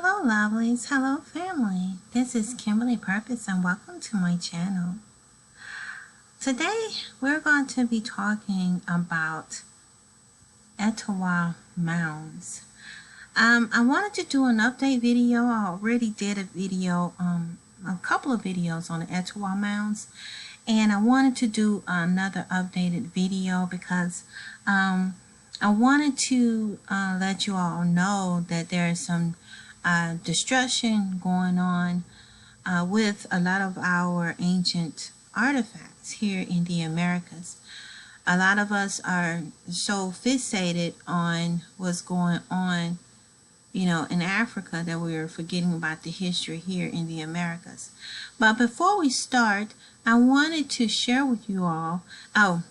Hello lovelies, hello family. This is Kimberly Purpoz and welcome to my channel. Today we're going to be talking about Etowah Mounds. I wanted to do an update video. I already did a video, a couple of videos on the Etowah Mounds, and I wanted to do another updated video because I wanted to let you all know that there is some destruction going on with a lot of our ancient artifacts here in the Americas. A lot of us are so fixated on what's going on, in Africa, that we're forgetting about the history here in the Americas. But before we start, I wanted to share with you all,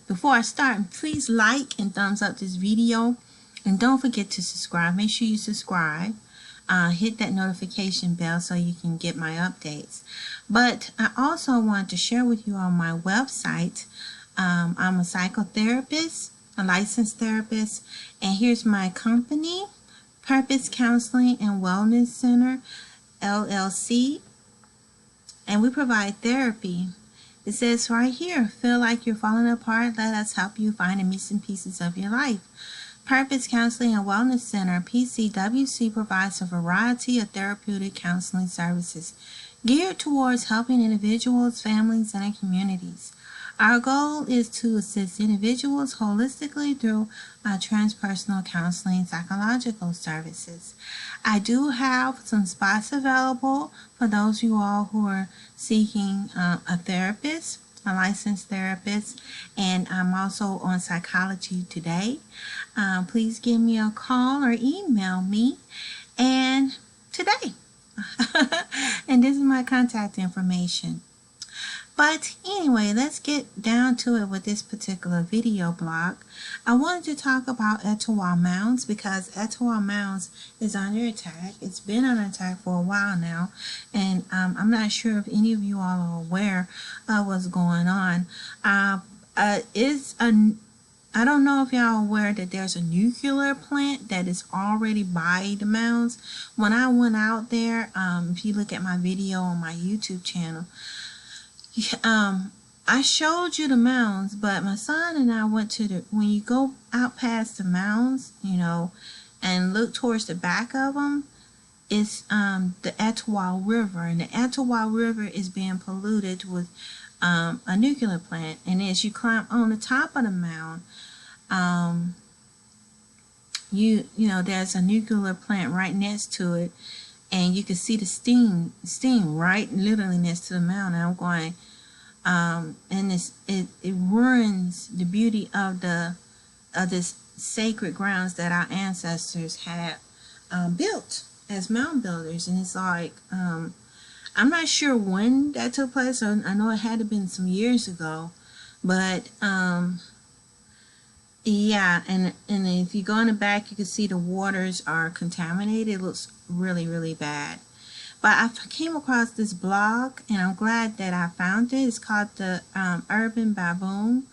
before I start, please like and thumbs up this video, and don't forget to subscribe. Make sure you subscribe. Hit that notification bell so you can get my updates. But I also want to share with you on my website. I'm a psychotherapist, a licensed therapist, and here's my company, Purpoz Counseling and Wellness Center, LLC, and we provide therapy. It says right here, feel like you're falling apart? Let us help you find the missing pieces of your life. Purpoz Counseling and Wellness Center, PCWC, provides a variety of therapeutic counseling services geared towards helping individuals, families, and communities. Our goal is to assist individuals holistically through transpersonal counseling psychological services. I do have some spots available for those of you all who are seeking a therapist, a licensed therapist, and I'm also on Psychology Today. Please give me a call or email me and today. And this is my contact information. But anyway, let's get down to it with this particular video blog. I wanted to talk about Etowah Mounds because Etowah Mounds is under attack. It's been under attack for a while now, and I'm not sure if any of you all are aware of what's going on. I don't know if y'all are aware that there's a nuclear plant that is already by the mounds. When I went out there, if you look at my video on my YouTube channel, I showed you the mounds, but my son and I went to when you go out past the mounds, and look towards the back of them, it's the Etowah River, and the Etowah River is being polluted with a nuclear plant. And as you climb on the top of the mound, there's a nuclear plant right next to it, and you can see the steam right literally next to the mound. And I'm going, and it ruins the beauty of this sacred grounds that our ancestors had built as mound builders. And it's like, I'm not sure when that took place. I know it had to have been some years ago, but yeah, and if you go in the back, you can see the waters are contaminated. It looks really, really bad. But I came across this blog, and I'm glad that I found it. It's called the Urban Baboon,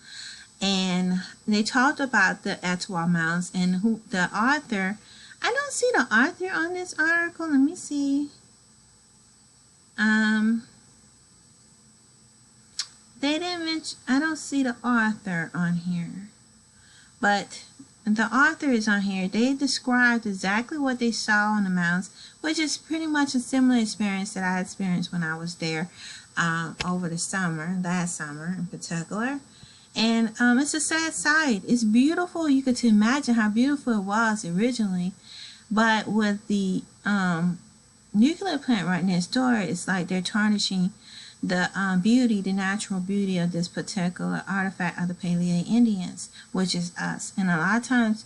and they talked about the Etowah Mounds and who the author. I don't see the author on this article. Let me see. They didn't mention. I don't see the author on here, but the author is on here. They described exactly what they saw on the mounds, which is pretty much a similar experience that I experienced when I was there over the summer, last summer in particular. And it's a sad sight. It's beautiful. You could imagine how beautiful it was originally, but with the nuclear plant right next door, it's like they're tarnishing the beauty, the natural beauty of this particular artifact of the Paleo Indians, which is us. And a lot of times,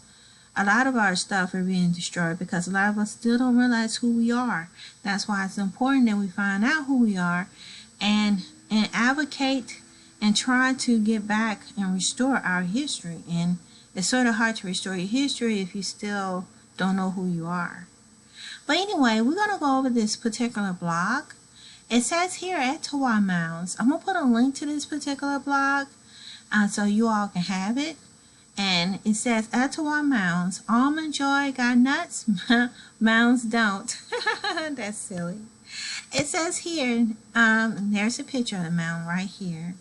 a lot of our stuff are being destroyed because a lot of us still don't realize who we are. That's why it's important that we find out who we are and advocate and try to get back and restore our history. And it's sort of hard to restore your history if you still don't know who you are. But anyway, we're going to go over this particular blog. It says here Etowah Mounds. I'm going to put a link to this particular blog so you all can have it. And it says Etowah Mounds. Almond Joy got nuts, Mounds don't. That's silly. It says here, there's a picture of the mound right here.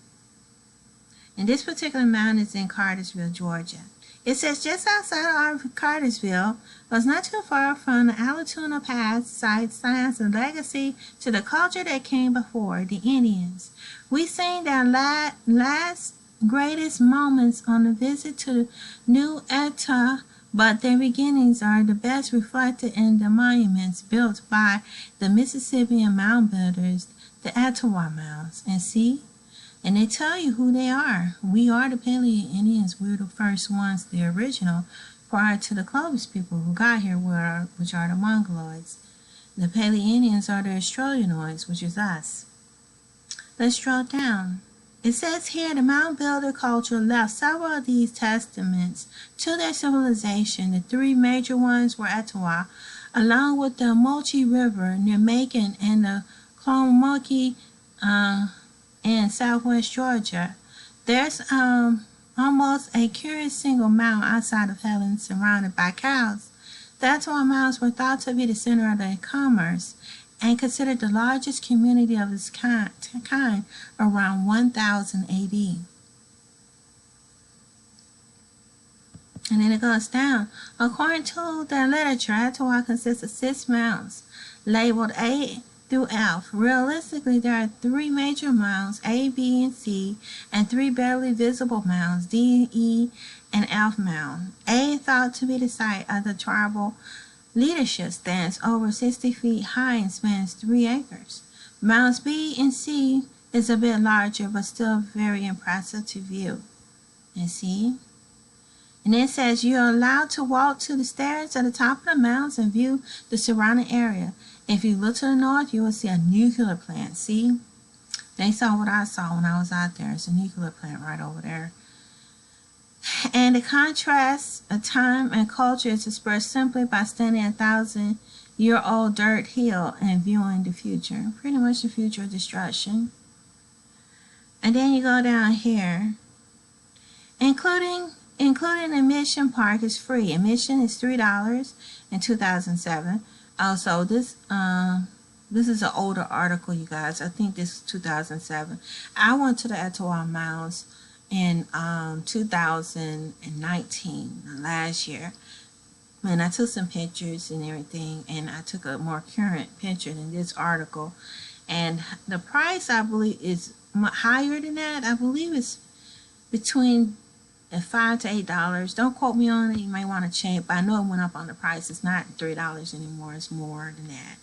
And this particular mound is in Cartersville, Georgia. It says just outside of Cartersville, but it's not too far from the Alatoona Pass site, science and legacy to the culture that came before, the Indians. We sing their last greatest moments on a visit to the new Etowah, but their beginnings are the best reflected in the monuments built by the Mississippian mound builders, the Etowah Mounds. And see? And they tell you who they are. We are the Paleo Indians. We're the first ones, the original, prior to the Clovis people who got here, which are the Mongoloids. The Paleo Indians are the Australianoids, which is us. Let's scroll down. It says here the mound builder culture left several of these testaments to their civilization. The three major ones were Etowah, along with the Mochi River near Macon and the Clomoki in southwest Georgia. There's almost a curious single mound outside of Helen surrounded by cows. The Etowah Mounds were thought to be the center of their commerce and considered the largest community of its kind around 1000 AD. And then it goes down. According to their literature, Etowah consists of 6 mounds labeled A through F. Realistically, there are 3 major mounds, A, B, and C, and 3 barely visible mounds, D, E, and F mound. A, thought to be the site of the tribal leadership, stands over 60 feet high and spans 3 acres. Mounds B and C is a bit larger, but still very impressive to view. And see? And it says you're allowed to walk to the stairs at the top of the mounds and view the surrounding area. If you look to the north, you will see a nuclear plant. See? They saw what I saw when I was out there. It's a nuclear plant right over there. And the contrast of time and culture is expressed simply by standing a 1,000-year-old dirt hill and viewing the future. Pretty much the future of destruction. And then you go down here. Including admission, park is free. Admission is $3 in 2007. Also, this is an older article, you guys. I think this is 2007. I went to the Etowah Mounds in 2019, last year. And I took some pictures and everything, and I took a more current picture than this article. And the price, I believe, is higher than that. I believe it's between $5 to $8. Don't quote me on it. You may want to check, but I know it went up on the price. It's not $3 anymore. It's more than that.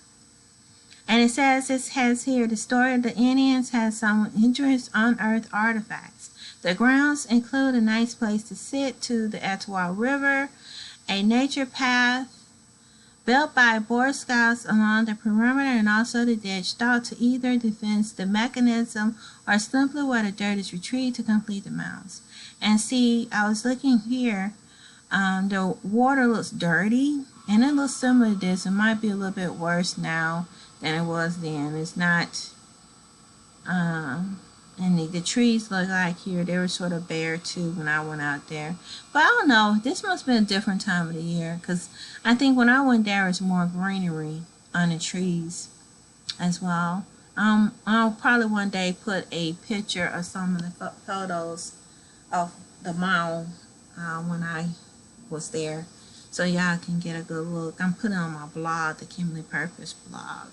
And it says, it has here, the story of the Indians has some interesting unearthed artifacts. The grounds include a nice place to sit to the Etowah River, a nature path built by Boy Scouts along the perimeter, and also the ditch, thought to either defend the mechanism or simply where the dirt is retrieved to complete the mounds. And see, I was looking here, the water looks dirty, and it looks similar to this. It might be a little bit worse now than it was then. It's not, and the trees look like here, they were sort of bare too when I went out there. But I don't know, this must have been a different time of the year, because I think when I went there, was more greenery on the trees as well. I'll probably one day put a picture of some of the photos of the mound when I was there, so y'all can get a good look. I'm putting on my blog, the Kimberly Purpose blog.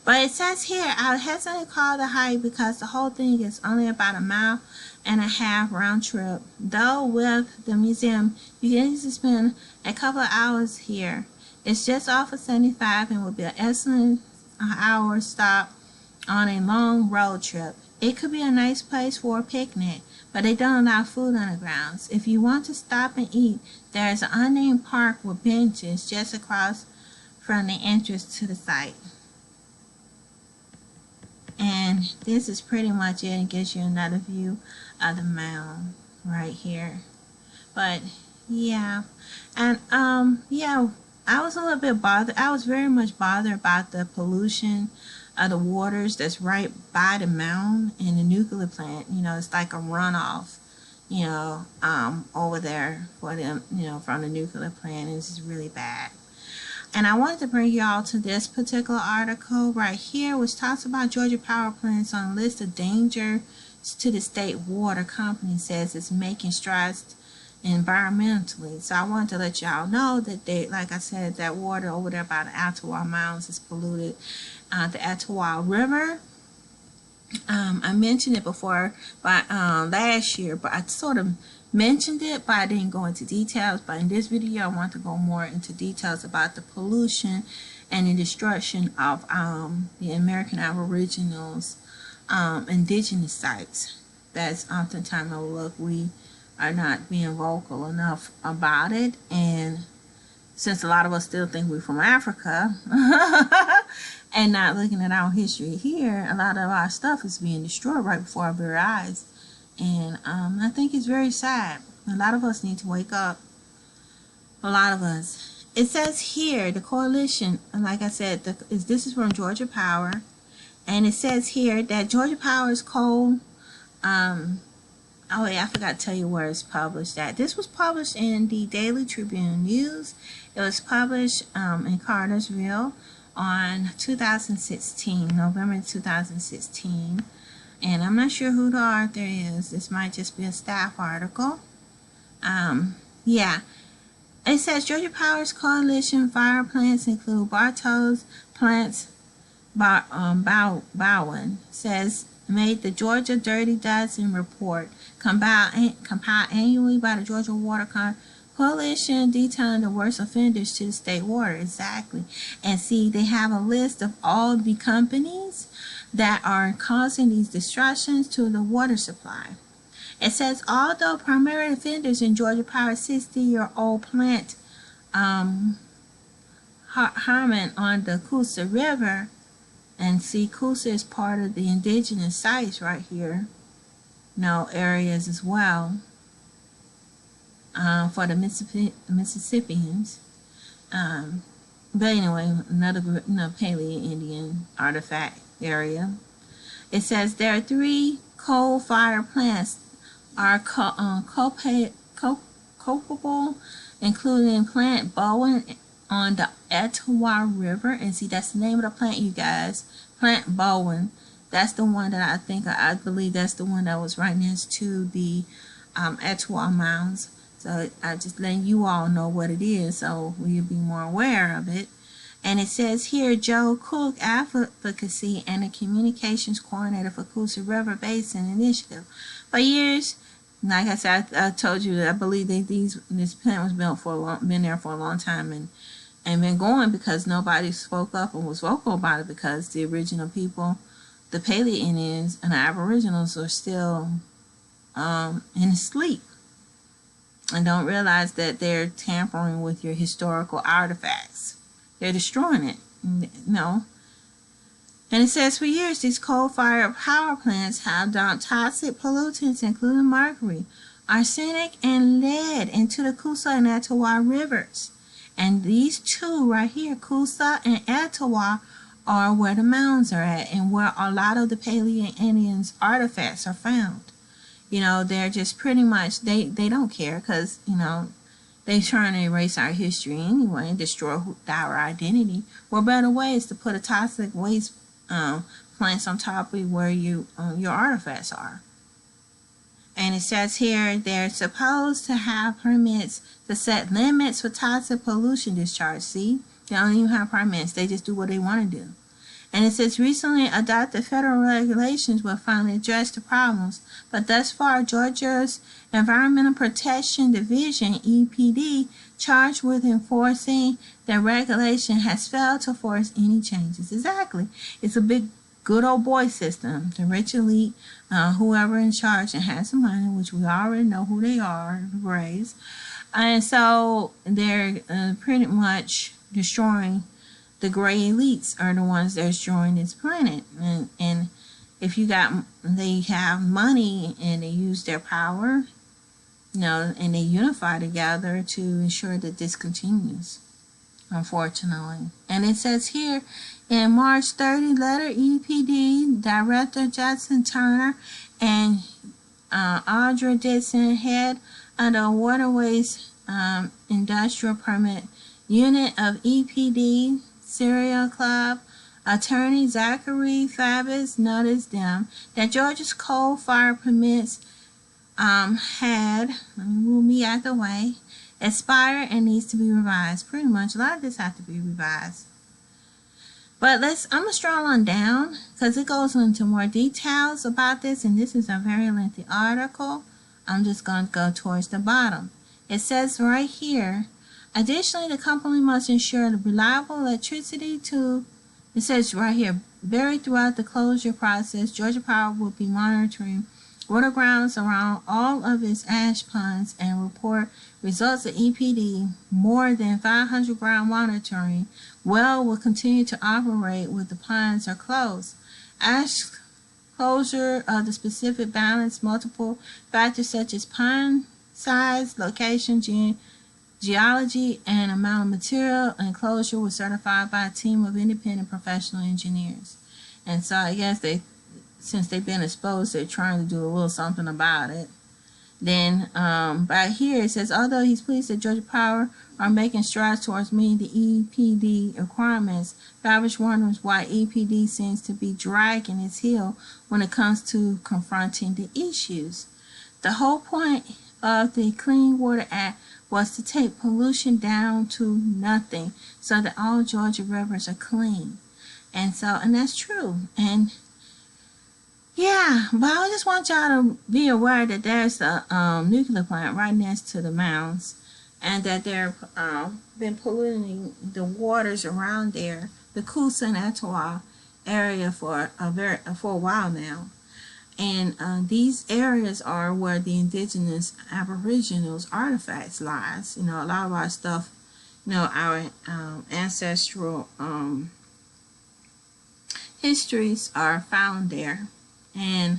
But it says here, I hesitate to call the hike because the whole thing is only about 1.5 miles round trip. Though with the museum, you can easily spend a couple of hours here. It's just off of 75 and will be an excellent hour stop on a long road trip. It could be a nice place for a picnic, but they don't allow food on the grounds. If you want to stop and eat, there is an unnamed park with benches just across from the entrance to the site. And this is pretty much it. It gives you another view of the mound right here. But yeah, and yeah, I was a little bit bothered. I was very much bothered about the pollution of the waters that's right by the mound and the nuclear plant. You know, it's like a runoff over there for them, from the nuclear plant is really bad. And I wanted to bring y'all to this particular article right here, which talks about Georgia power plants on a list of dangers to the state water company, says it's making strides environmentally. So I wanted to let y'all know that like I said, that water over there by the Etowah Mounds is polluted. The Etowah River, I mentioned it before, but last year, but I sort of mentioned it, but I didn't go into details. But in this video, I want to go more into details about the pollution and the destruction of the American Aboriginals, indigenous sites. That's oftentimes overlooked. We are not being vocal enough about it, and since a lot of us still think we're from Africa and not looking at our history here, a lot of our stuff is being destroyed right before our very eyes. And I think it's very sad. A lot of us need to wake up. A lot of us. It says here, the coalition, like I said, this is from Georgia Power. And it says here that Georgia Power's coal, oh wait, I forgot to tell you where it's published at. This was published in the Daily Tribune News. It was published in Cartersville on 2016, November 2016. And I'm not sure who the author is. This might just be a staff article. Yeah. It says Georgia Power's coalition fire plants include Bartow's plants, Bowen says, made the Georgia Dirty Dozen report, compiled annually by the Georgia Water Coalition, detailing the worst offenders to the state water. Exactly. And see, they have a list of all the companies that are causing these destructions to the water supply. It says, although primary offenders in Georgia Power's 60-year-old plant, Harmon on the Coosa River, and see, Coosa is part of the indigenous sites right here, areas as well, for the Mississippians. But anyway, another Paleo Indian artifact area. It says there are 3 coal-fired plants are culpable, including Plant Bowen on the Etowah River. And see, that's the name of the plant, you guys. Plant Bowen. That's the one that I believe that's the one that was right next to the Etowah Mounds. So I just letting you all know what it is, so we'll be more aware of it. And it says here, Joe Cook, Advocacy and the Communications Coordinator for Coosa River Basin Initiative. For years, like I said, I told you that I believe that this plant was been there for a long time and been going because nobody spoke up and was vocal about it, because the original people, the Paleo Indians and the Aboriginals, are still in sleep and don't realize that they're tampering with your historical artifacts. They're destroying it, And it says for years, these coal-fired power plants have dumped toxic pollutants, including mercury, arsenic, and lead into the Coosa and Etowah rivers. And these 2 right here, Coosa and Etowah, are where the mounds are at and where a lot of the Paleo Indians artifacts are found. They're just pretty much, they don't care because, they're trying to erase our history anyway and destroy our identity. What better way is to put a toxic waste plants on top of where your artifacts are. And it says here they're supposed to have permits to set limits for toxic pollution discharge. See, they don't even have permits. They just do what they want to do. And it says recently adopted federal regulations will finally address the problems, but thus far Georgia's Environmental Protection Division, EPD, charged with enforcing the regulation, has failed to force any changes. Exactly. It's a big good old boy system. The rich elite, whoever in charge and has the money, which we already know who they are, the Braves. And so they're pretty much destroying. The gray elites are the ones that are destroying this planet. And if they have money and they use their power, and they unify together to ensure that this continues, unfortunately. And it says here, in March 30 letter, EPD Director Judson Turner and Audra Dixon, head of the Waterways Industrial Permit Unit of EPD Serial Club. Attorney Zachary Fabis noticed them that Georgia's coal fire permits had, let me move me out the way, expired and needs to be revised. Pretty much, a lot of this has to be revised. But I'm going to scroll on down because it goes into more details about this, and this is a very lengthy article. I'm just going to go towards the bottom. It says right here, additionally, the company must ensure the reliable electricity to, it says right here, buried throughout the closure process, Georgia Power will be monitoring water grounds around all of its ash ponds and report results of EPD. More than 500 ground monitoring well will continue to operate with the ponds are closed. Ash closure of the specific balance multiple factors such as pond size, location, geology, and amount of material, and closure was certified by a team of independent professional engineers. And so I guess since they've been exposed, they're trying to do a little something about it. Then right here it says, although he's pleased that Georgia Power are making strides towards meeting the EPD requirements, Fabrish wonders why EPD seems to be dragging its heel when it comes to confronting the issues. The whole point of the Clean Water Act was to take pollution down to nothing so that all Georgia rivers are clean. And that's true. And yeah, but I just want y'all to be aware that there's a nuclear plant right next to the mounds, and that they're been polluting the waters around there, the Coosa and Etowah area for a while now. And these areas are where the indigenous aboriginals artifacts lies. You know, a lot of our stuff, you know, our ancestral histories are found there. And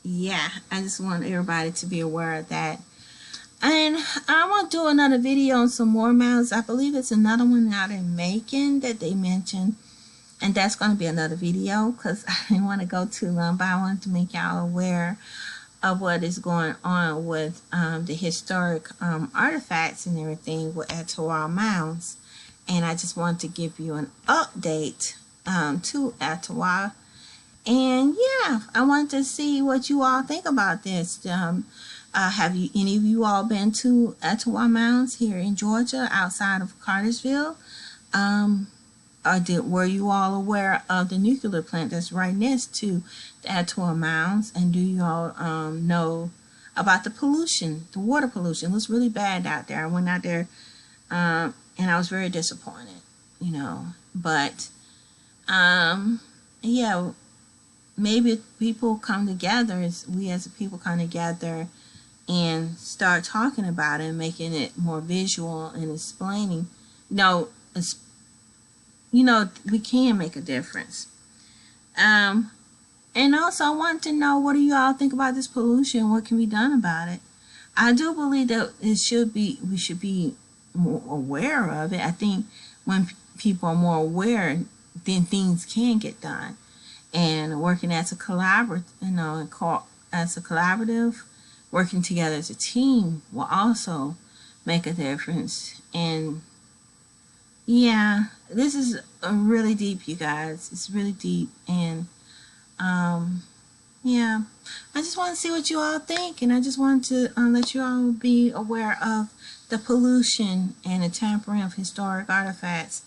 yeah, I just want everybody to be aware of that. And I want to do another video on some more mounds. I believe it's another one out in Macon that they mentioned, and that's going to be another video because I didn't want to go too long, but I wanted to make y'all aware of what is going on with the historic artifacts and everything with Etowah Mounds. And I just wanted to give you an update to Etowah. And yeah, I want to see what you all think about this. Have any of you all been to Etowah Mounds here in Georgia, outside of Cartersville? Were you all aware of the nuclear plant that's right next to the Etowah Mounds? And do you all know about the pollution, the water pollution? It looks really bad out there. I went out there and I was very disappointed, you know. But yeah, maybe if people come together, we as a people come together and start talking about it and making it more visual and explaining, we can make a difference. And also I want to know, what do you all think about this pollution? What can be done about it? I do believe that we should be more aware of it. I think when people are more aware, then things can get done. And working as a collaborative, working together as a team will also make a difference. And yeah, this is really deep, you guys. It's really deep. And yeah, I just want to see what you all think, and I just want to let you all be aware of the pollution and the tampering of historic artifacts.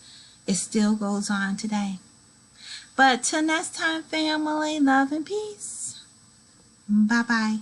It still goes on today. But till next time, family, love and peace. Bye-bye.